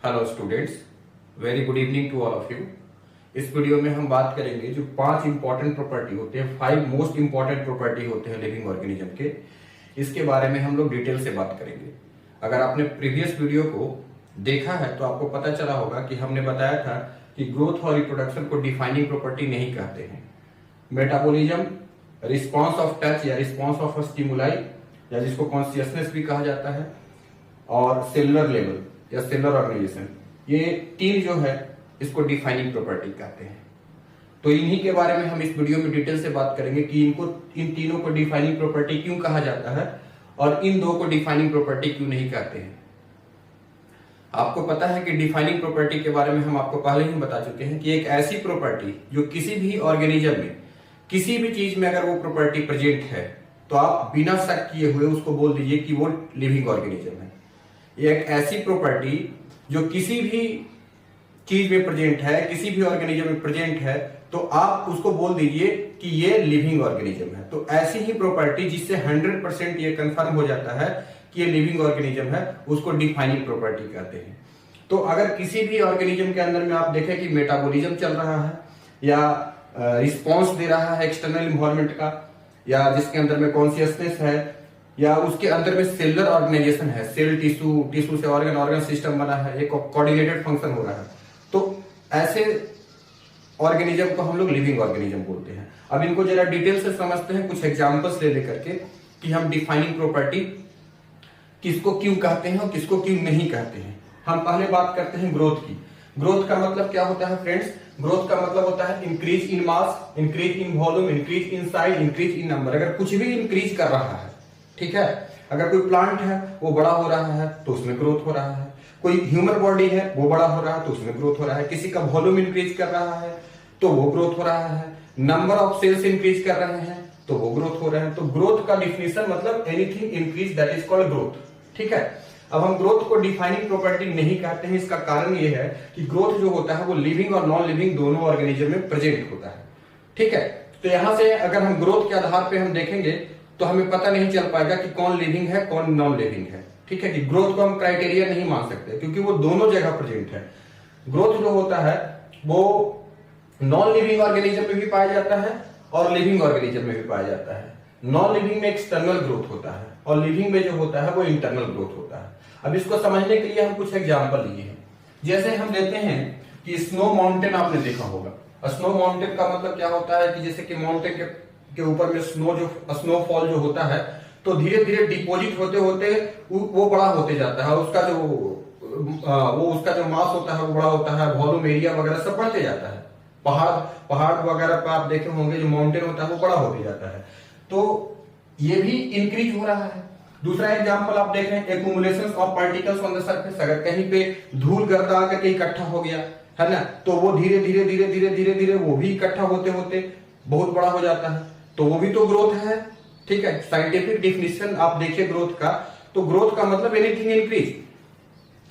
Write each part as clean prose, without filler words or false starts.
Hello students, very good evening to all of you. इस video में हम बात करेंगे जो 5 इंपॉर्टेंट प्रॉपर्टी होते हैं, 5 मोस्ट इंपॉर्टेंट प्रॉपर्टी होते हैं लिविंग ऑर्गेनिज्म के। इसके बारे में हम लोग डिटेल से बात करेंगे। अगर आपने प्रीवियस वीडियो को देखा है तो आपको पता चला होगा कि हमने बताया था कि ग्रोथ और रिप्रोडक्शन को डिफाइनिंग प्रॉपर्टी नहीं कहते हैं। मेटाबॉलिज्म, रिस्पॉन्स ऑफ टच या रिस्पॉन्स ऑफ स्टिमुलाई या जिसको कॉन्शियसनेस भी कहा जाता है, और सेलुलर लेवल या सेलुलर ऑर्गेनाइजेशन, ये तीन जो है इसको डिफाइनिंग प्रॉपर्टी कहते हैं। तो इन्हीं के बारे में हम इस वीडियो में डिटेल से बात करेंगे कि इन तीनों को डिफाइनिंग प्रॉपर्टी क्यों कहा जाता है और इन दो को डिफाइनिंग प्रॉपर्टी क्यों नहीं कहते हैं। आपको पता है कि डिफाइनिंग प्रॉपर्टी के बारे में हम आपको पहले ही बता चुके हैं कि एक ऐसी प्रॉपर्टी जो किसी भी ऑर्गेनिज्म में, किसी भी चीज में अगर वो प्रॉपर्टी प्रेजेंट है तो आप बिना शक किए हुए उसको बोल दीजिए कि वो लिविंग ऑर्गेनिज्म है। एक ऐसी प्रॉपर्टी जो किसी भी चीज में प्रेजेंट है, किसी भी ऑर्गेनिज्म में प्रेजेंट है, तो आप उसको बोल दीजिए कि ये लिविंग ऑर्गेनिज्म है। तो ऐसी ही प्रॉपर्टी जिससे 100% ये कंफर्म हो जाता है कि ये लिविंग ऑर्गेनिज्म है, उसको डिफाइनिंग प्रॉपर्टी कहते हैं। तो अगर किसी भी ऑर्गेनिज्म के अंदर में आप देखें कि मेटाबॉलिज्म चल रहा है या रिस्पॉन्स दे रहा है एक्सटर्नल इन्वायरमेंट का, या जिसके अंदर में कॉन्शियसनेस है, या उसके अंदर में सेलुलर ऑर्गेनाइजेशन है, सेल टिश्यू, टिश्यू से ऑर्गन, ऑर्गन सिस्टम बना है, एक कोऑर्डिनेटेड फंक्शन हो रहा है, तो ऐसे ऑर्गेनिज्म को हम लोग लिविंग ऑर्गेनिज्म बोलते हैं। अब इनको जरा डिटेल से समझते हैं कुछ एग्जांपल्स ले लेकर के कि हम डिफाइनिंग प्रॉपर्टी किसको क्यों कहते हैं और किसको क्यों नहीं कहते हैं। हम पहले बात करते हैं ग्रोथ की। ग्रोथ का मतलब क्या होता है फ्रेंड्स? ग्रोथ का मतलब होता है increase in mass, increase in volume, increase in size, increase in number. अगर कुछ भी इंक्रीज कर रहा है, ठीक है, अगर कोई प्लांट है वो बड़ा हो रहा है तो उसमें ग्रोथ हो रहा है, कोई ह्यूमन बॉडी है वो बड़ा हो रहा है तो उसमें ग्रोथ हो रहा है, किसी का वॉल्यूम इंक्रीज कर रहा है तो वो ग्रोथ हो रहा है, नंबर ऑफ सेल्स इंक्रीज कर रहे हैं तो वो ग्रोथ हो रहे हैं। तो ग्रोथ का डिफिनेशन मतलब anything increase, that is called growth, ठीक है। अब हम ग्रोथ को डिफाइनिंग प्रॉपर्टी नहीं कहते हैं। इसका कारण ये है कि ग्रोथ जो होता है वो लिविंग और नॉन लिविंग दोनों ऑर्गेनिज्म में प्रेजेंट होता है, ठीक है। तो यहां से अगर हम ग्रोथ के आधार पे हम देखेंगे तो हमें पता नहीं चल पाएगा कि कौन लिविंग है कौन नॉन लिविंग है, ठीक है। कि ग्रोथ को हम क्राइटेरिया नहीं मान सकते क्योंकि वो दोनों जगह प्रेजेंट है। ग्रोथ जो होता है वो नॉन लिविंग ऑर्गेनिज्म में भी पाया जाता है और लिविंग ऑर्गेनिज्म में भी पाया जाता है। नॉन लिविंग में एक्सटर्नल ग्रोथ होता है और लिविंग में जो होता है वो इंटरनल ग्रोथ होता है। अब इसको समझने के लिए हम कुछ एग्जाम्पल लिए हैं। जैसे हम लेते हैं कि स्नो माउंटेन, आपने देखा होगा। स्नो माउंटेन का मतलब क्या होता है कि जैसे कि माउंटेन के ऊपर में स्नोफॉल जो होता है तो धीरे धीरे डिपोजिट होते होते वो बड़ा होते जाता है। उसका जो मास होता है वो बड़ा होता है, वॉल्यूम एरिया वगैरह सब बढ़ते जाता है। पहाड़ वगैरह पे आप देखे होंगे जो माउंटेन होता है वो बड़ा होते जाता है, तो ये भी इंक्रीज हो रहा है। दूसरा एग्जांपल आप देख रहे हैं, accumulation of particles on the surface. अगर कहीं पे धूल गर्दा आकर के इकट्ठा हो गया है ना, तो वो धीरे धीरे धीरे धीरे धीरे धीरे वो भी इकट्ठा होते होते बहुत बड़ा हो जाता है, तो वो भी तो ग्रोथ है, ठीक है। साइंटिफिक डिफिनेशन आप देखिए ग्रोथ का, तो ग्रोथ का मतलब एनीथिंग इंक्रीज।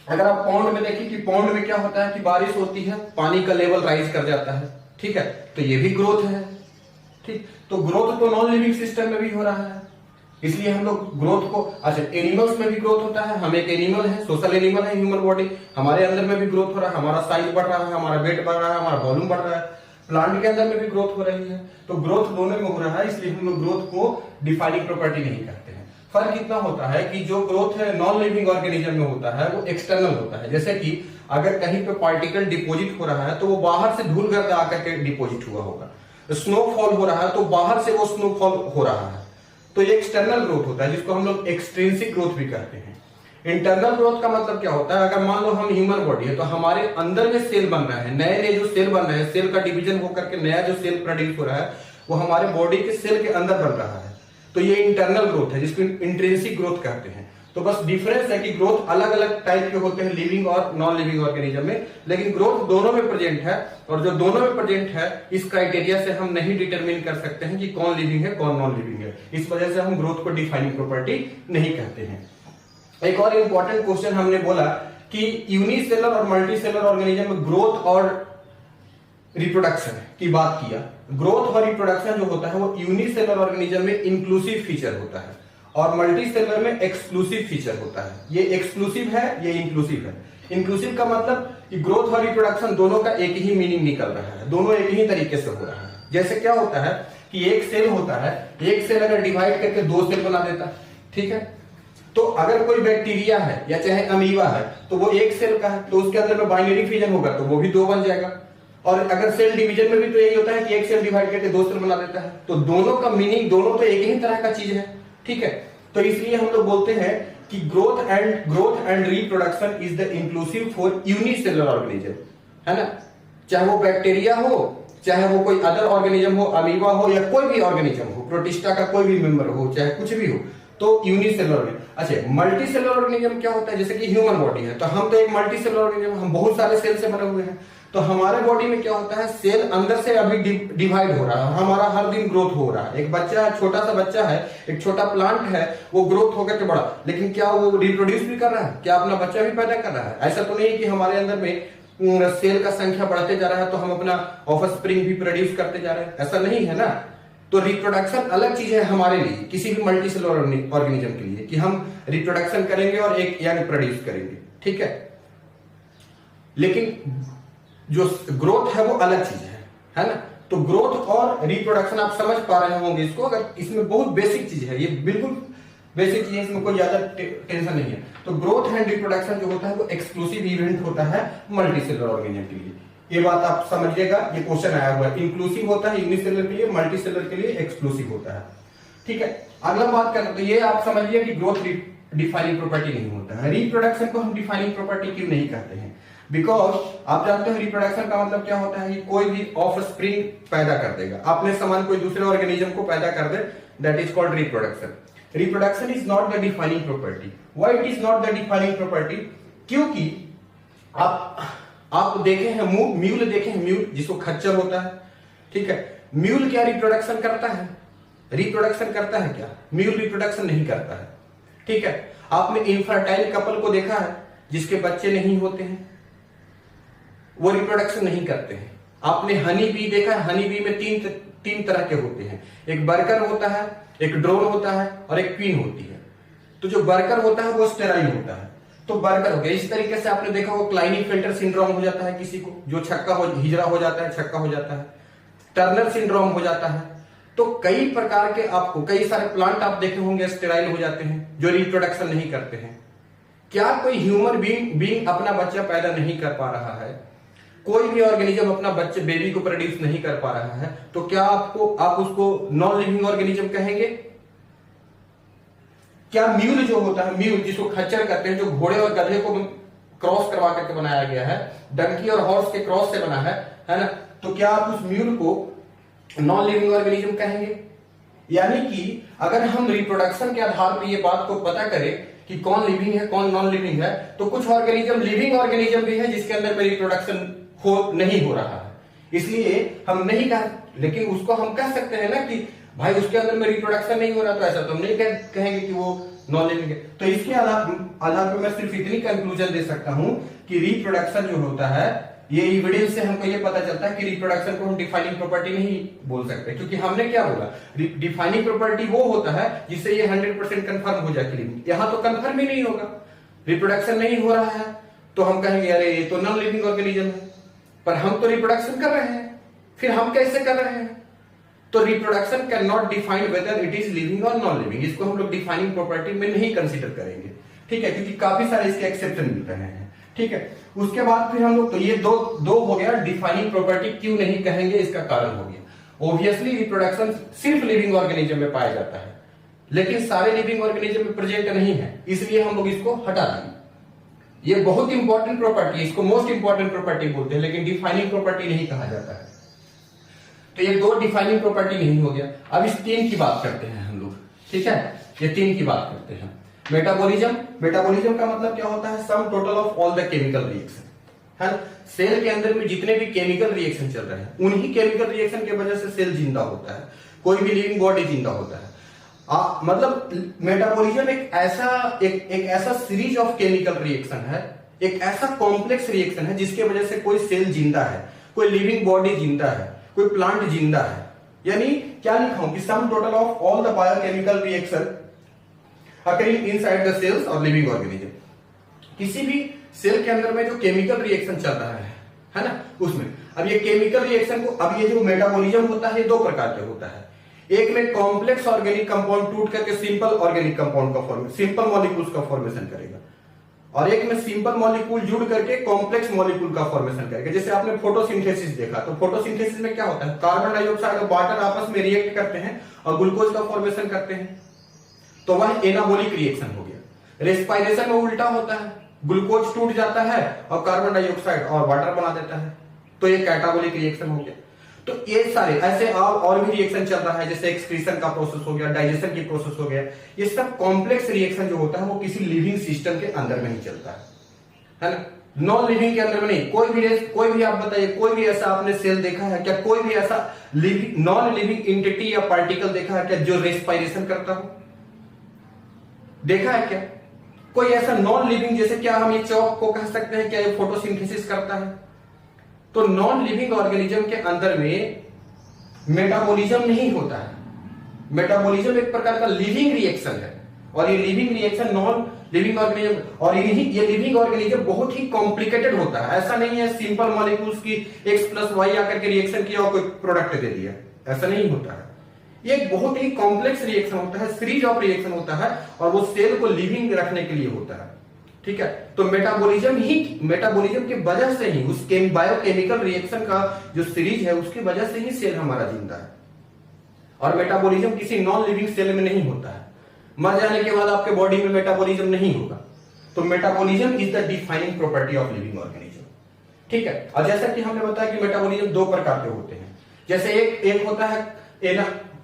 अगर आप पॉन्ड में देखिए कि पॉन्ड में क्या होता है कि बारिश होती है, पानी का लेवल राइज कर जाता है, ठीक है, तो ये भी ग्रोथ है, ठीक। तो ग्रोथ तो नॉन लिविंग सिस्टम में भी हो रहा है, इसलिए हम लोग ग्रोथ को, अच्छा एनिमल्स में भी ग्रोथ होता है। हम एक एनिमल है, सोशल एनिमल है, ह्यूमन बॉडी, हमारे अंदर में भी ग्रोथ हो रहा है, हमारा साइज बढ़ रहा है, हमारा वेट बढ़ रहा है, हमारा वॉल्यूम बढ़ रहा है। प्लांट के अंदर में भी ग्रोथ हो रही है, तो ग्रोथ दोनों में हो रहा है, इसलिए हम लोग ग्रोथ को डिफाइनिंग प्रॉपर्टी नहीं कहते हैं। फर्क इतना होता है कि जो ग्रोथ है नॉन लिविंग ऑर्गेनिज्म में होता है वो एक्सटर्नल होता है। जैसे कि अगर कहीं पे पार्टिकल डिपोजिट हो रहा है तो वो बाहर से धूल गर्द आकर के डिपोजिट हुआ होगा। स्नोफॉल हो रहा है तो बाहर से वो स्नोफॉल हो रहा है, तो ये एक्सटर्नल ग्रोथ होता है जिसको हम लोग एक्सट्रिंसिक ग्रोथ भी कहते हैं। इंटरनल ग्रोथ का मतलब क्या होता है? अगर मान लो हम ह्यूमन बॉडी है तो हमारे अंदर में सेल बन रहा है, नए नए जो सेल बन रहे हैं, सेल का डिवीजन होकर के नया जो सेल प्रोड्यूस हो रहा है वो हमारे बॉडी के सेल के अंदर बन रहा है, तो ये इंटरनल ग्रोथ है जिसको इंट्रिंसिक ग्रोथ कहते हैं। तो बस डिफरेंस है कि ग्रोथ अलग अलग टाइप के होते हैं लिविंग और नॉन लिविंग ऑर्गेनिज्म में, लेकिन ग्रोथ दोनों में प्रेजेंट है। और जो दोनों में प्रेजेंट है इस क्राइटेरिया से हम नहीं डिटरमिन कर सकते हैं कि कौन लिविंग है कौन नॉन लिविंग है, इस वजह से हम ग्रोथ को डिफाइनिंग प्रॉपर्टी नहीं कहते हैं। एक और इंपॉर्टेंट क्वेश्चन हमने बोला कि यूनिसेलर और मल्टीसेलर ऑर्गेनिज्म में ग्रोथ और रिप्रोडक्शन की बात किया। ग्रोथ और रिप्रोडक्शन जो होता है वो यूनिसेलर ऑर्गेनिज्म में इंक्लूसिव फीचर होता है और मल्टीसेलर में एक्सक्लूसिव फीचर होता है। ये एक्सक्लूसिव है, ये इंक्लूसिव है। इंक्लूसिव का मतलब कि ग्रोथ और रिप्रोडक्शन दोनों का एक ही मीनिंग निकल रहा है, दोनों एक ही तरीके से हो रहा है। जैसे क्या होता है कि एक सेल होता है, एक सेल अगर डिवाइड करके दो सेल बना देता है, ठीक है, तो अगर कोई बैक्टीरिया है या चाहे अमीबा है तो वो एक सेल का है, तो उसके अंदर में बाइनरी फिजन होगा तो वो भी दो बन जाएगा। और अगर सेल डिवीजन में भी तो यही होता है कि एक सेल डिवाइड करके दो सेल बना देता है, तो दोनों का मीनिंग, दोनों तो एक ही तरह का चीज है, ठीक है। तो इसलिए हम लोग बोलते हैं कि growth and reproduction is the inclusive for unicellular organism, है ना। चाहे वो बैक्टीरिया हो, चाहे वो कोई अदर ऑर्गेनिज्म हो, अमीबा हो या कोई भी ऑर्गेनिज्म हो, प्रोटिस्टा का कोई भी मेंबर हो, चाहे कुछ भी हो, तो यूनिसेलुलर। अच्छा, मल्टी सेलुलर ऑर्गेनिज्म क्या होता है? जैसे कि ह्यूमन बॉडी है, तो हम तो एक मल्टी सेलुलर ऑर्गेनिज्म, हम बहुत सारे सेल से बने हुए हैं। तो हमारे बॉडी में क्या होता है, सेल अंदर से अभी डिवाइड हो रहा है, हमारा हर दिन ग्रोथ हो रहा है। एक बच्चा है, छोटा सा बच्चा है, एक छोटा प्लांट है, वो ग्रोथ होकर के बड़ा, लेकिन क्या वो रिप्रोड्यूस भी कर रहा है? क्या अपना बच्चा भी पैदा कर रहा है? ऐसा तो नहीं कि हमारे अंदर में सेल का संख्या बढ़ते जा रहा है तो हम अपना ऑफस्प्रिंग भी प्रोड्यूस करते जा रहे हैं, ऐसा नहीं है ना। तो रिप्रोडक्शन अलग चीज है हमारे लिए, किसी भी मल्टी सेलुलर ऑर्गेनिज्म के लिए, कि हम रिप्रोडक्शन करेंगे और एक यंग प्रोड्यूस करेंगे, ठीक है। लेकिन जो ग्रोथ है वो अलग चीज है ना। तो ग्रोथ और रिप्रोडक्शन आप समझ पा रहे होंगे इसको, अगर इसमें बहुत बेसिक चीज है, ये बिल्कुल बेसिक चीज है, इसमें कोई ज्यादा टेंशन नहीं है। तो ग्रोथ एंड रिप्रोडक्शन जो होता है वो एक्सक्लूसिव इवेंट होता है मल्टी सेलुलर ऑर्गेनिज्म के लिए। ये बात आप समझिएगा, ये क्वेश्चन आया हुआ है। इंक्लूसिव होता है यूनिसेलुलर के लिए, मल्टी सेलुलर के लिए एक्सक्लूसिव होता है, ठीक है। अगला बात करें तो ये आप समझिए कि ग्रोथ डिफाइनिंग प्रॉपर्टी नहीं होता है। रिप्रोडक्शन को हम डिफाइनिंग प्रॉपर्टी क्यों नहीं कहते हैं? बिकॉज आप जानते हो रिप्रोडक्शन का मतलब क्या होता है कि कोई भी ऑफस्प्रिंग पैदा कर देगा, अपने समान कोई दूसरे ऑर्गेनिज्म को पैदा कर दे, that is called reproduction. Reproduction is not the defining property. Why it is not the defining property? क्योंकि आप देखे हैं म्यूल देखे हैं, म्यूल जिसको खच्चर होता है, ठीक है। म्यूल क्या रिप्रोडक्शन करता है? रिप्रोडक्शन करता है क्या? म्यूल रिप्रोडक्शन नहीं करता है, ठीक है। आपने इनफर्टाइल कपल को देखा है जिसके बच्चे नहीं होते हैं, वो रिप्रोडक्शन नहीं करते हैं। आपने हनी बी देखा है, हनी बी में तीन तरह के होते हैं, एक वर्कर होता है, एक ड्रोन होता है और एक क्वीन होती है। तो जो वर्कर होता है वो स्टेराइल होता है, तो वर्कर हो गया। इस तरीके से आपने देखा वो क्लाइनीफेल्टर सिंड्रोम हो जाता है किसी को, जो हिजरा हो जाता है, छक्का हो जाता है, टर्नर सिंड्रोम हो जाता है। तो कई प्रकार के आपको कई सारे प्लांट आप देखे होंगे स्टेराइल हो जाते हैं, जो रिप्रोडक्शन नहीं करते हैं। क्या कोई ह्यूमन बीइंग अपना बच्चा पैदा नहीं कर पा रहा है? कोई भी ऑर्गेनिज्म अपना बच्चे बेबी को प्रोड्यूस नहीं कर पा रहा है, तो क्या आप उसको नॉन लिविंग ऑर्गेनिज्म कहेंगे? क्या म्यूल जो होता है, म्यूल जिसको खच्चर कहते हैं, जो घोड़े और गधे को क्रॉस करवा करके बनाया गया है, डंकी और हॉर्स के क्रॉस से बना है ना, तो क्या आप उस म्यूल को नॉन लिविंग ऑर्गेनिज्म कहेंगे? यानी कि अगर हम रिप्रोडक्शन के आधार पर ये बात को पता करें कि कौन लिविंग है कौन नॉन लिविंग है, तो कुछ ऑर्गेनिज्म लिविंग ऑर्गेनिज्म भी है जिसके अंदर में रिप्रोडक्शन नहीं हो रहा है, इसलिए हम नहीं कह, लेकिन उसको हम कह सकते हैं ना कि भाई उसके अंदर में रिप्रोडक्शन नहीं हो रहा, तो ऐसा तो हम नहीं कहेंगे कि वो नॉन लिविंग है। तो इसके आधार पर मैं सिर्फ इतनी कंक्लूजन दे सकता हूं कि रिप्रोडक्शन जो होता है, ये एविडेंस से हमको ये पता चलता है कि रिप्रोडक्शन को हम डिफाइनिंग प्रॉपर्टी नहीं बोल सकते, क्योंकि हमने क्या बोला, डिफाइनिंग प्रॉपर्टी वो होता है जिससे ये 100% कंफर्म हो जाए कि यहां तो कंफर्म ही नहीं होगा, रिप्रोडक्शन नहीं हो रहा है, तो हम कहेंगे अरे ये तो नॉन लिविंग ऑर्गेनिज्म है, पर हम तो रिप्रोडक्शन कर रहे हैं, फिर हम कैसे कर रहे हैं? तो reproduction can not define whether it is living और नॉन लिविंग, इसको हम लोग डिफाइनिंग प्रॉपर्टी में नहीं कंसीडर करेंगे, ठीक है, क्योंकि काफी सारे इसके एक्सेप्शन मिल रहे हैं, ठीक है। उसके बाद फिर हम लोग, तो ये दो हो गया, डिफाइनिंग प्रॉपर्टी क्यों नहीं कहेंगे, इसका कारण हो गया। ऑब्वियसली रिप्रोडक्शन सिर्फ लिविंग ऑर्गेनिज्म में पाया जाता है, लेकिन सारे लिविंग ऑर्गेनिज्म में प्रेजेंट नहीं है, इसलिए हम लोग इसको हटा देंगे। ये बहुत इंपॉर्टेंट प्रॉपर्टी है, इसको मोस्ट इंपॉर्टेंट प्रॉपर्टी बोलते हैं, लेकिन डिफाइनिंग प्रॉपर्टी नहीं कहा जाता है। तो ये दो डिफाइनिंग प्रॉपर्टी नहीं हो गया। अब इस तीन की बात करते हैं हम लोग, ठीक है, ये तीन की बात करते हैं। मेटाबॉलिज्म का मतलब क्या होता है? सम total of all the chemical reaction, है ना। सेल के अंदर में जितने भी केमिकल रिएक्शन चल रहे हैं, उन्हीं केमिकल रिएक्शन की वजह से सेल जिंदा होता है, कोई भी लिविंग बॉडी जिंदा होता है। मतलब मेटाबॉलिज्म एक ऐसा सीरीज ऑफ केमिकल रिएक्शन है, एक ऐसा कॉम्प्लेक्स रिएक्शन है जिसके वजह से कोई सेल जिंदा है, कोई लिविंग बॉडी जिंदा है, कोई प्लांट जिंदा है। यानी क्या लिखा हूं कि सम total of all the biochemical reaction occurring inside the cells of living organism। किसी भी सेल के अंदर में जो केमिकल रिएक्शन चल रहा है ना, उसमें अब ये केमिकल रिएक्शन को, अब ये जो मेटाबॉलिज्म होता है ये दो प्रकार के होता है। एक में कॉम्प्लेक्स ऑर्गेनिक कंपाउंड टूट करके सिंपल ऑर्गेनिक कंपाउंड का फॉर्मेशन, सिंपल मॉलिक्यूल्स का फॉर्मेशन करेगा, और एक में सिंपल मॉलिक्यूल जुड़ करके कॉम्प्लेक्स मॉलिक्यूल का फॉर्मेशन करेगा। जैसे आपने फोटोसिंथेसिस देखा, तो फोटोसिंथेसिस में क्या होता है, कार्बन डाइऑक्साइड और वाटर आपस में रिएक्ट करते हैं और ग्लूकोज का फॉर्मेशन करते हैं, तो वह एनाबॉलिक रिएक्शन हो गया। रेस्पिरेशन में उल्टा होता है, ग्लूकोज टूट जाता है और कार्बन डाइऑक्साइड और वाटर बना देता है, तो ये कैटाबॉलिक रिएक्शन हो गया। तो ये सारे ऐसे और भी रिएक्शन चल रहा है, जैसे एक्सक्रीशन का प्रोसेस हो गया, डाइजेशन की प्रोसेस हो गया, ये सब कॉम्प्लेक्स रिएक्शन जो होता है वो किसी लिविंग सिस्टम के अंदर में ही चलता है ना, नॉन लिविंग के अंदर में नहीं। कोई भी आप बताइए, कोई भी ऐसा आपने सेल देखा है क्या, कोई भी ऐसा नॉन लिविंग एंटिटी या पार्टिकल देखा है क्या जो रेस्पिरेशन करता हो, देखा है क्या कोई ऐसा नॉन लिविंग? जैसे क्या हम ये चौक को कह सकते हैं क्या ये फोटोसिंथेसिस करता है? तो नॉन लिविंग ऑर्गेनिज्म के अंदर में मेटाबॉलिज्म नहीं होता है। मेटाबॉलिज्म एक प्रकार का लिविंग रिएक्शन है, और ये living reaction non living organism, और ये लिविंग ऑर्गेनिज्म बहुत ही कॉम्प्लिकेटेड होता है। ऐसा नहीं है सिंपल मॉलिक्यूल्स की x प्लस वाई आकर के रिएक्शन किया और कोई प्रोडक्ट दे दिया, ऐसा नहीं होता है। ये एक बहुत ही कॉम्प्लेक्स रिएक्शन होता है, सीरीज ऑफ रिएक्शन होता है, और वो सेल को लिविंग रखने के लिए होता है। ठीक है, तो मेटाबॉलिज्म की वजह से ही उस बायोकेमिकल रिएक्शन का जो सीरीज है उसकी वजह से ही सेल हमारा जिंदा है, और मेटाबॉलिज्म किसी नॉन लिविंग सेल में नहीं होता है। मर जाने के बाद आपके बॉडी में मेटाबॉलिज्म नहीं होगा। तो metabolism is the defining property of living organism. ठीक है, और जैसा कि हमने बताया कि मेटाबॉलिज्म दो प्रकार के होते हैं। जैसे एक होता है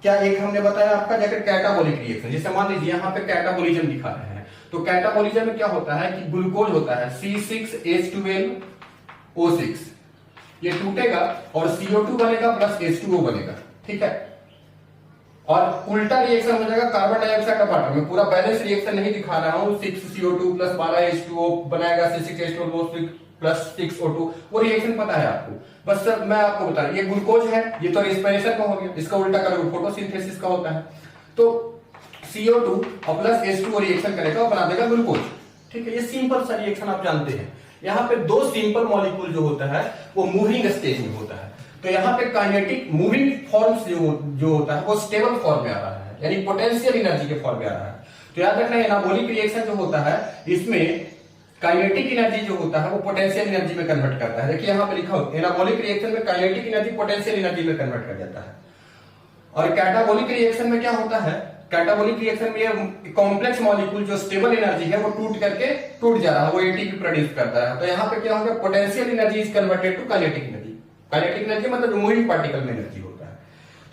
क्या, एक हमने बताया आपका जाकर कैटाबॉलिक रिएक्शन। जैसे मान लीजिए यहाँ पे कैटाबॉलिज्म दिखा रहे हैं, तो कैटाबॉलिज्म में क्या होता है कि ग्लूकोज होता है C6H12O6, ये टूटेगा और CO2 बनेगा प्लस H2O बनेगा। ठीक है, और उल्टा रिएक्शन हो जाएगा कार्बन डाइऑक्साइड का वाटर में। पूरा बैलेंस रिएक्शन नहीं दिखा रहा हूं, 6CO2 प्लस 12H2O बनाएगा C6H12O6 प्लस 6O2, वो रिएक्शन पता है आपको, बस सर मैं आपको बता रहा हूं। ये ग्लूकोज है, ये तो रेस्पिरेशन का हो गया, इसका उल्टा करोगे फोटोसिंथेसिस का होता है, तो CO2 और प्लस H2O रिएक्शन करेगा और बना देगा ग्लूकोज। ठीक है, ये सिंपल सा रिएक्शन आप जानते हैं। यहाँ पे दो सिंपल मॉलिक्यूल जो होता है वो मूविंग स्टेज में होता है, तो यहाँ पे काइनेटिक मूविंग फॉर्म्स जो होता है वो स्टेबल फॉर्म में आ रहा है, यानी पोटेंशियल एनर्जी के फॉर्म में आ रहा है। तो याद रखना एनाबॉलिक रिएक्शन जो होता है इसमें काइनेटिक एनर्जी जो होता है वो पोटेंशियल एनर्जी में कन्वर्ट करता है। देखिए यहाँ पे लिखा हो, एनाबॉलिक रिएक्शन में काइनेटिक एनर्जी पोटेंशियल एनर्जी में कन्वर्ट कर जाता है। और कैटाबॉलिक रिएक्शन में क्या होता है, कैटाबॉलिक रिएक्शन में कॉम्प्लेक्स मॉलिक्यूल जो स्टेबल एनर्जी है वो टूट जा रहा है, वो एटीपी प्रोड्यूस करता है। तो यहाँ पे क्या होगा, potential energy is converted to kinetic energy. Kinetic energy मतलब मूविंग पार्टिकल में एनर्जी होता है।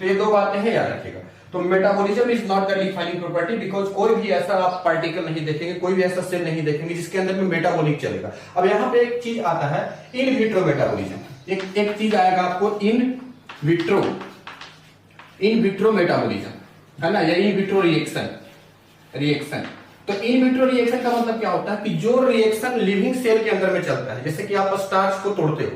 तो ये दो बातें हैं, याद रखिएगा। तो metabolism is not the defining property, because कोई भी ऐसा आप पार्टिकल नहीं देखेंगे, कोई भी ऐसा सेल नहीं देखेंगे जिसके अंदर में मेटाबॉलिक चलेगा। अब यहाँ पे एक चीज आता है इन विट्रो मेटाबॉलिज्म, एक चीज आएगा आपको इन विट्रो मेटाबॉलिज्म, है ना, या इन विट्रो रिएक्शन। तो इन विट्रो रिएक्शन का मतलब क्या होता है कि जो रिएक्शन लिविंग सेल के अंदर में चलता है, जैसे कि आप स्टार्च को तोड़ते हो,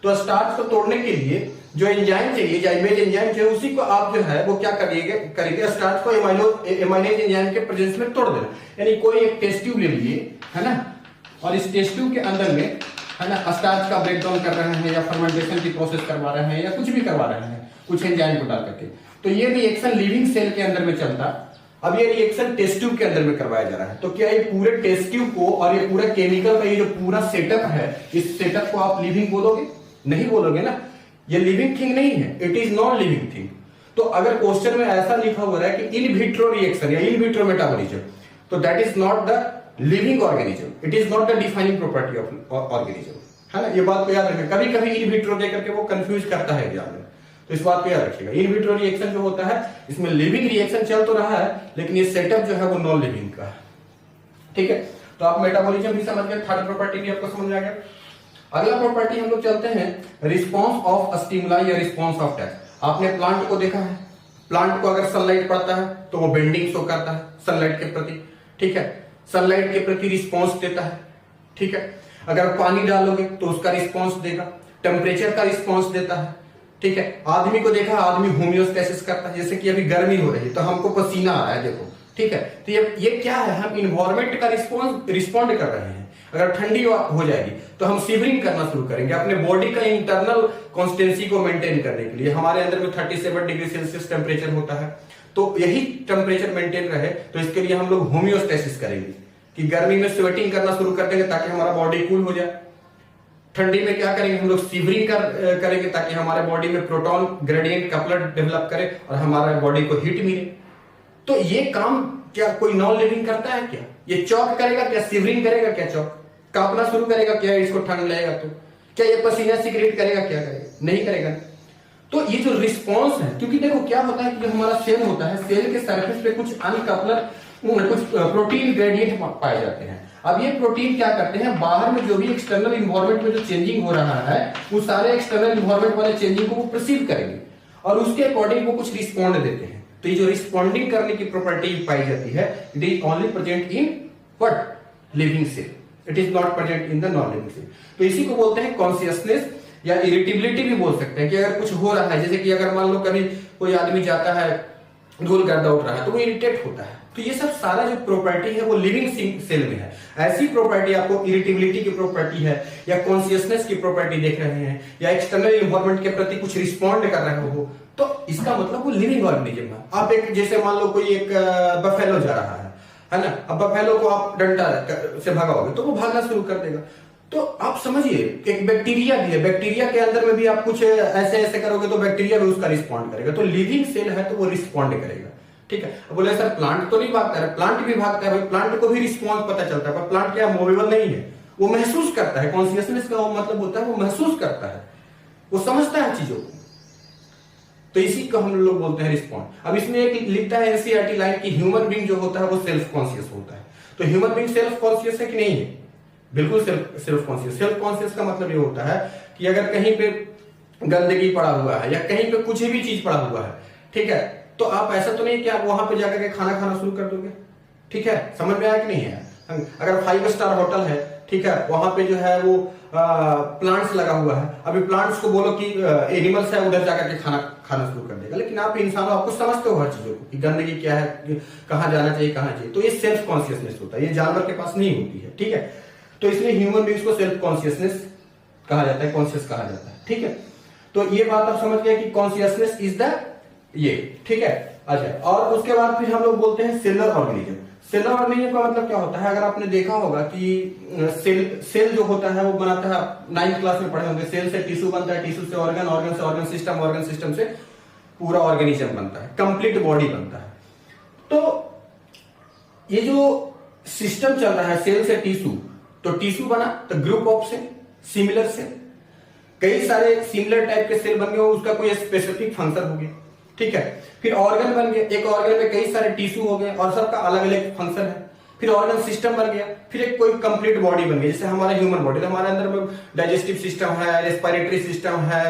तो स्टार्च को तोड़ने के लिए जो एंजाइम चाहिए, जाइमेज एंजाइम चाहिए, उसी को आप जो है वो क्या करेंगे, स्टार्च को एमाइनेज एंजाइम के प्रेजेंस में तोड़ देना। यानी कोई एक टेस्ट ट्यूब ले लिए, है ना, और इस टेस्ट ट्यूब के अंदर में, है ना, स्टार्च का ब्रेकडाउन कर रहे हैं या फर्मेंटेशन की प्रोसेस करवा रहे हैं या कुछ भी करवा रहे हैं कुछ एंजाइम को डाल करके, तो ये रिएक्शन लिविंग सेल के अंदर में चलता। अब ये रिएक्शन टेस्ट ट्यूब के अंदर में करवाया जा रहा है। तो क्या ये पूरे टेस्ट ट्यूब को और ये पूरा केमिकल का ये जो पूरा सेटअप है, इस सेटअप को आप लिविंग बोलोगे? नहीं बोलोगे ना, ये लिविंग थिंग नहीं है, it is non living thing. तो अगर क्वेश्चन में ऐसा लिखा हुआ है कि इन विट्रो रिएक्शन या इन विट्रो मेटाबॉलिज्म, तो that is not the living organism, it is not the defining property of organism, है ना। ये बात को याद रखें, कभी कभी इन विट्रो देकर के वो कंफ्यूज करता है एग्जाम में, तो इस बात को याद रखिएगा। इन विट्रो रिएक्शन जो होता है इसमें लिविंग रिएक्शन चल तो रहा है, लेकिन ये सेटअप जो है वो नॉन लिविंग का है। ठीक है, तो आप मेटाबॉलिज्म भी समझ गए, थर्ड प्रॉपर्टी भी आपको समझ आ गया। अगला प्रॉपर्टी हम लोग चलते हैं रिस्पॉन्स ऑफ स्टिमुलाई या रिस्पॉन्स ऑफ टच। आपने प्लांट को देखा है, प्लांट को अगर सनलाइट पड़ता है तो वो बेंडिंग शो करता है सनलाइट के प्रति। ठीक है, सनलाइट के प्रति रिस्पॉन्स देता है। ठीक है, अगर पानी डालोगे तो उसका रिस्पॉन्स देगा, टेम्परेचर का रिस्पॉन्स देता है। ठीक है, आदमी को देखा, आदमी होम्योस्टेसिस करता है, जैसे कि अभी गर्मी हो रही है तो हमको पसीना आ रहा है, देखो। ठीक है, तो ये क्या है, हम इन्वायरमेंट का रिस्पॉन्ड कर रहे हैं। अगर ठंडी हो जाएगी तो हम शिवरिंग करना शुरू करेंगे अपने बॉडी का इंटरनल कॉन्स्टेंसी को मेंटेन करने के लिए। हमारे अंदर में 37 डिग्री सेल्सियस टेम्परेचर होता है, तो यही टेम्परेचर मेंटेन रहे तो इसके लिए हम लोग होम्योस्टेसिस करेंगे कि गर्मी में स्वेटिंग करना शुरू कर देंगे ताकि हमारा बॉडी कूल हो जाए। ठंडी में क्या करेंगे, हम लोग शिवरिंग करेंगे ताकि हमारे बॉडी में प्रोटॉन ग्रेडियंट कपलर डेवलप करे और हमारे बॉडी को हीट मिले। तो ये काम क्या कोई नॉन लिविंग करता है क्या? ये चौक करेगा क्या? शिवरिंग करेगा क्या? चौक कांपना शुरू करेगा क्या? इसको ठंड लगेगा तो क्या ये पसीना सिगरेट करेगा? क्या करेगा? नहीं करेगा। तो ये जो रिस्पॉन्स है, क्योंकि देखो क्या होता है कि जो हमारा सेल होता है, सेल के सरफेस पे कुछ अनकपलर कुछ प्रोटीन ग्रेडियंट पाए जाते हैं। अब ये प्रोटीन क्या करते हैं, बाहर में जो भी एक्सटर्नल इन्वायरमेंट में जो चेंजिंग हो रहा है वो सारे एक्सटर्नल इन्वायरमेंट वाले चेंजिंग को वो परसीव करेंगे और उसके अकॉर्डिंग वो कुछ रिस्पॉन्ड देते हैं। तो ये जो रिस्पॉन्डिंग करने की प्रॉपर्टी पाई जाती है, it is only present in what living cell, it is not present in the non living cell. तो इसी को बोलते हैं कॉन्शियसनेस या इरिटेबिलिटी भी बोल सकते हैं कि अगर कुछ हो रहा है, जैसे कि अगर मान लो कभी कोई आदमी जाता है धूल गर्दा उठ रहा है तो वो इरिटेट होता है। तो ये सब सारा जो प्रॉपर्टी है वो लिविंग सेल में है। ऐसी प्रॉपर्टी आपको इरिटेबिलिटी की प्रॉपर्टी है या कॉन्शियसनेस की प्रॉपर्टी देख रहे हैं या एक्सटर्नल इन्वायरमेंट के प्रति कुछ रिस्पॉन्ड कर रहे हो, तो इसका मतलब वो लिविंग ऑर्गेनिज्म है। आप एक जैसे मान लो कोई एक बफेलो जा रहा है ना, अब बफेलो को आप डंडा से भगाओगे तो वो भागना शुरू कर देगा। तो आप समझिए एक बैक्टीरिया भी है, बैक्टीरिया के अंदर में भी आप कुछ ऐसे ऐसे करोगे तो बैक्टीरिया भी उसका रिस्पॉन्ड करेगा। तो लिविंग सेल है तो वो रिस्पॉन्ड करेगा, ठीक है। बोले सर प्लांट तो नहीं भागता है, प्लांट भी भागता है भाई, प्लांट को भी रिस्पॉन्स पता चलता है, पर प्लांट क्या मूवेबल नहीं है, वो महसूस करता है। कॉन्शियसनेस का मतलब होता है वो महसूस करता है, वो समझता है चीजों को। तो इसी को हम लोग बोलते हैं रिस्पॉन्ड। अब इसमें एक लिखता है एनसीईआरटी लाइन कि ह्यूमन बीइंग जो होता है वो सेल्फ कॉन्शियस होता है। तो ह्यूमन बीइंग सेल्फ कॉन्शियस है कि नहीं है? बिल्कुल सेल्फ कॉन्शियस। सेल्फ कॉन्शियस का मतलब ये होता है कि अगर कहीं पे गंदगी पड़ा हुआ है या कहीं पे कुछ भी चीज पड़ा हुआ है, ठीक है, तो आप ऐसा तो नहीं कि आप वहां पे जाकर के खाना खाना शुरू कर दोगे, ठीक है। समझ में आया कि नहीं है? अगर 5 स्टार होटल है, ठीक है, वहां पे जो है वो प्लांट्स लगा हुआ है, अभी प्लांट्स को बोलो कि एनिमल्स है उधर जाकर के खाना शुरू कर देगा, लेकिन आप इंसानों आपको समझते हो हर चीजों को कि गंदगी क्या है, कहाँ जाना चाहिए कहाँ चाहिए। तो ये सेल्फ कॉन्शियसनेस होता है, ये जानवर के पास नहीं होती है, ठीक है। तो इसलिए ह्यूमन बीइंग्स को सेल्फ कॉन्शियसनेस कहा जाता है, कॉन्शियस कहा जाता है, ठीक है। तो ये बात आप समझ गए कि कॉन्शियसनेस इज द ये, ठीक है। अच्छा, और उसके बाद फिर हम लोग बोलते हैं सेलुलर ऑर्गेनिज्म। सेलुलर ऑर्गेनिज्म का मतलब क्या होता है? अगर आपने देखा होगा कि सेल जो होता है वो बनाता है, 9th क्लास में पढ़े होंगे, सेल से टिश्यू बनता है, टिश्यू से ऑर्गन, ऑर्गन से ऑर्गन सिस्टम, ऑर्गन सिस्टम से पूरा ऑर्गेनिज्म बनता है, कंप्लीट बॉडी बनता है। तो ये जो सिस्टम चल रहा है सेल से टिश्यू, तो टिश्यू बना तो group of cell, similar cell, कई सारे सिमिलर टाइप के सेल बन गए, उसका कोई स्पेसिफिक फंक्शन हो गया, ठीक है। फिर ऑर्गन बन गया, एक ऑर्गन में कई सारे टिश्यू हो गए और सबका अलग अलग फंक्शन है। फिर ऑर्गन सिस्टम बन गया, फिर एक कोई कंप्लीट बॉडी बन गई, जैसे हमारा ह्यूमन बॉडी, तो हमारे अंदर में डाइजेस्टिव सिस्टम है, रेस्पिरेटरी सिस्टम है,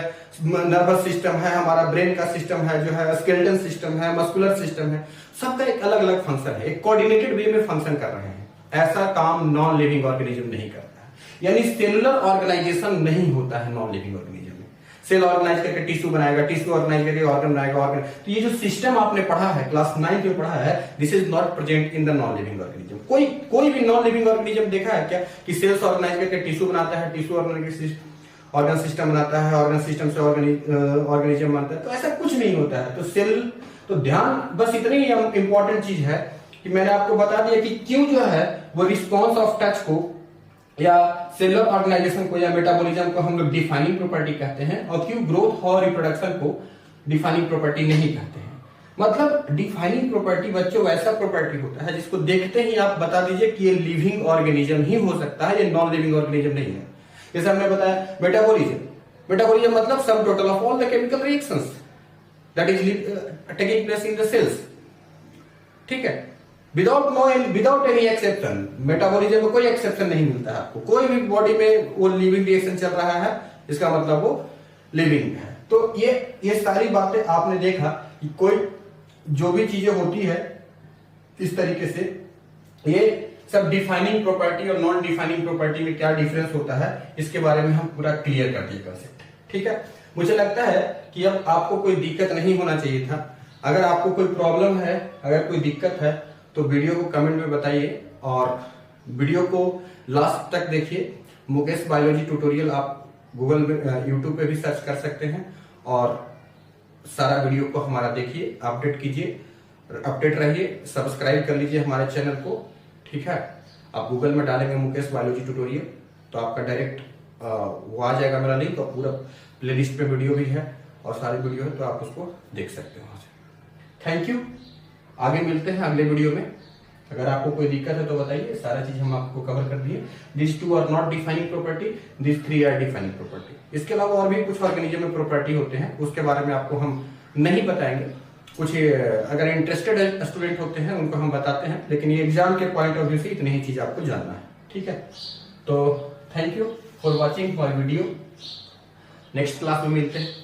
नर्वस सिस्टम है, हमारा ब्रेन का सिस्टम है, जो है स्केलेटन सिस्टम है, मस्कुलर सिस्टम है, सबका एक अलग अलग फंक्शन है, एक कोऑर्डिनेटेड वे में फंक्शन कर रहे हैं। ऐसा काम नॉन लिविंग ऑर्गेनिज्म नहीं करता है, यानी सेलुलर ऑर्गेनाइजेशन नहीं होता है नॉन लिविंग ऑर्गेनिज्म में। सेल ऑर्गेनाइज करके टिश्यू बनाएगा, टिश्यू ऑर्गेनाइज करके ऑर्गन बनाएगा, ऑर्गन। तो ये जो सिस्टम आपने पढ़ा है क्लास 9 में पढ़ा है, this is not present in the non living organism. कोई भी नॉन लिविंग ऑर्गेनिज्म देखा है क्या कि सेल्स ऑर्गेनाइज करके टिश्यू बनाता है, टिश्यू ऑर्गन सिस्टम बनाता है, ऑर्गन सिस्टम से ऑर्गेनिज्म बनता है? तो ऐसा कुछ नहीं होता है। तो सेल, तो ध्यान बस इतनी ही इंपॉर्टेंट चीज है कि मैंने आपको बता दिया कि क्यों जो है वो रिस्पॉन्स ऑफ टच को या सेलुलर ऑर्गेनाइजेशन को या मेटाबॉलिज्म को हम लोग डिफाइनिंग प्रॉपर्टी कहते हैं, और क्यों ग्रोथ और रिप्रोडक्शन को डिफाइनिंग प्रॉपर्टी नहीं कहते हैं। मतलब डिफाइनिंग प्रॉपर्टी बच्चों वैसा प्रॉपर्टी होता है जिसको देखते ही आप बता दीजिए कि ये लिविंग ऑर्गेनिज्म ही हो सकता है, ये नॉन लिविंग ऑर्गेनिज्म नहीं है। जैसे हमने बताया मेटाबॉलिज्म मतलब sum total of all the chemical reactions that is taking place in the cells, ठीक है, विदाउट एनी एक्सेप्शन। मेटाबॉलिज्म में कोई एक्सेप्शन नहीं मिलता है आपको, कोई भी बॉडी में वो लिविंग रिएक्शन चल रहा है, इसका मतलब वो लिविंग है। तो ये सारी बातें आपने देखा कि कोई जो भी चीजें होती है इस तरीके से, ये सब डिफाइनिंग प्रॉपर्टी और नॉन डिफाइनिंग प्रॉपर्टी में क्या डिफरेंस होता है इसके बारे में हम पूरा क्लियर कर दिए कंसेप्ट, ठीक है। मुझे लगता है कि अब आपको कोई दिक्कत नहीं होना चाहिए था। अगर आपको कोई प्रॉब्लम है, अगर कोई दिक्कत है तो वीडियो को कमेंट में बताइए और वीडियो को लास्ट तक देखिए। मुकेश बायोलॉजी ट्यूटोरियल आप गूगल में यूट्यूब पे भी सर्च कर सकते हैं और सारा वीडियो को हमारा देखिए, अपडेट कीजिए, अपडेट रहिए, सब्सक्राइब कर लीजिए हमारे चैनल को, ठीक है। आप गूगल में डालेंगे मुकेश बायोलॉजी ट्यूटोरियल तो आपका डायरेक्ट वो आ जाएगा मेरा लिंक, और पूरा प्लेलिस्ट पे वीडियो भी है और सारे वीडियो है, तो आप उसको देख सकते हो वहां से। थैंक यू, आगे मिलते हैं अगले वीडियो में। अगर आपको कोई दिक्कत है तो बताइए, सारा चीज हम आपको कवर कर दिए। This 2 are not defining property, this 3 are defining property. इसके अलावा और भी कुछ ऑर्गेनिज्म में प्रॉपर्टी होते हैं, उसके बारे में आपको हम नहीं बताएंगे। कुछ अगर इंटरेस्टेड स्टूडेंट होते हैं उनको हम बताते हैं, लेकिन ये एग्जाम के पॉइंट ऑफ व्यू से इतनी ही चीज आपको जानना है, ठीक है। तो thank you for watching my video, next class में मिलते हैं।